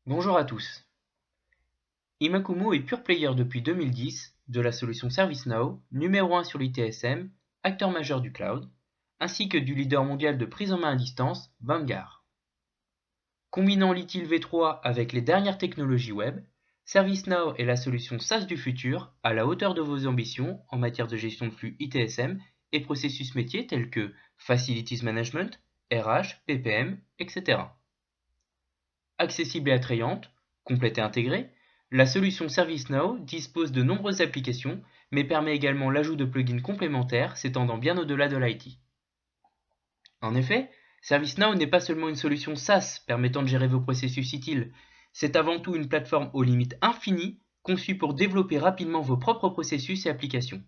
Bonjour à tous. Imakumo est pure player depuis 2010 de la solution ServiceNow, numéro 1 sur l'ITSM, acteur majeur du cloud, ainsi que du leader mondial de prise en main à distance, Bangar. Combinant l'ITIL V3 avec les dernières technologies web, ServiceNow est la solution SaaS du futur à la hauteur de vos ambitions en matière de gestion de flux ITSM et processus métiers tels que Facilities Management, RH, PPM, etc. Accessible et attrayante, complète et intégrée, la solution ServiceNow dispose de nombreuses applications, mais permet également l'ajout de plugins complémentaires s'étendant bien au-delà de l'IT. En effet, ServiceNow n'est pas seulement une solution SaaS permettant de gérer vos processus utiles, c'est avant tout une plateforme aux limites infinies conçue pour développer rapidement vos propres processus et applications.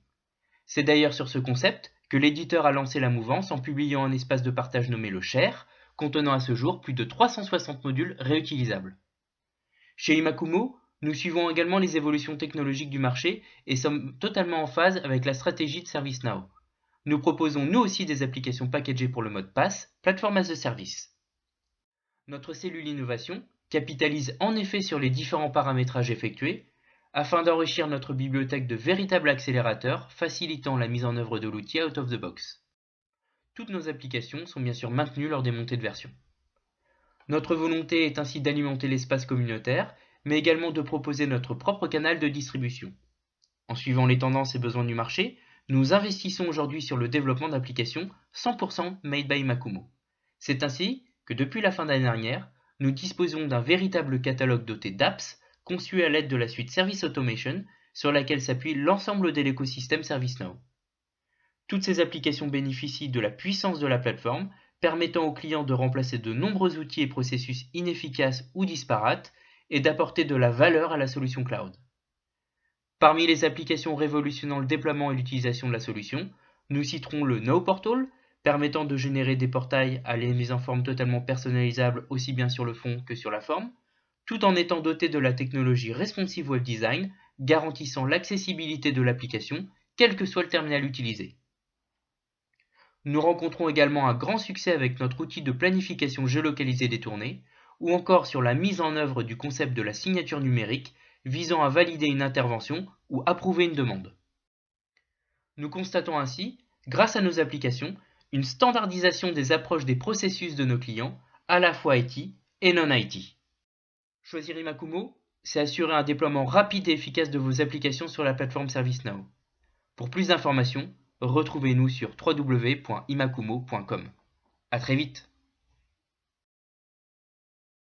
C'est d'ailleurs sur ce concept que l'éditeur a lancé la mouvance en publiant un espace de partage nommé le Share, contenant à ce jour plus de 360 modules réutilisables. Chez Imakumo, nous suivons également les évolutions technologiques du marché et sommes totalement en phase avec la stratégie de ServiceNow. Nous proposons nous aussi des applications packagées pour le mode PaaS, Platform as a Service. Notre cellule innovation capitalise en effet sur les différents paramétrages effectués afin d'enrichir notre bibliothèque de véritables accélérateurs facilitant la mise en œuvre de l'outil out of the box. Toutes nos applications sont bien sûr maintenues lors des montées de version. Notre volonté est ainsi d'alimenter l'espace communautaire, mais également de proposer notre propre canal de distribution. En suivant les tendances et besoins du marché, nous investissons aujourd'hui sur le développement d'applications 100% made by Imakumo. C'est ainsi que depuis la fin d'année dernière, nous disposons d'un véritable catalogue doté d'apps conçus à l'aide de la suite Service Automation sur laquelle s'appuie l'ensemble de l'écosystème ServiceNow. Toutes ces applications bénéficient de la puissance de la plateforme, permettant aux clients de remplacer de nombreux outils et processus inefficaces ou disparates et d'apporter de la valeur à la solution cloud. Parmi les applications révolutionnant le déploiement et l'utilisation de la solution, nous citerons le Now Portal, permettant de générer des portails à les mises en forme totalement personnalisables aussi bien sur le fond que sur la forme, tout en étant doté de la technologie Responsive Web Design, garantissant l'accessibilité de l'application, quel que soit le terminal utilisé. Nous rencontrons également un grand succès avec notre outil de planification géolocalisée des tournées, ou encore sur la mise en œuvre du concept de la signature numérique visant à valider une intervention ou approuver une demande. Nous constatons ainsi, grâce à nos applications, une standardisation des approches des processus de nos clients, à la fois IT et non-IT. Choisir Imakumo, c'est assurer un déploiement rapide et efficace de vos applications sur la plateforme ServiceNow. Pour plus d'informations, retrouvez-nous sur www.imakumo.com. À très vite.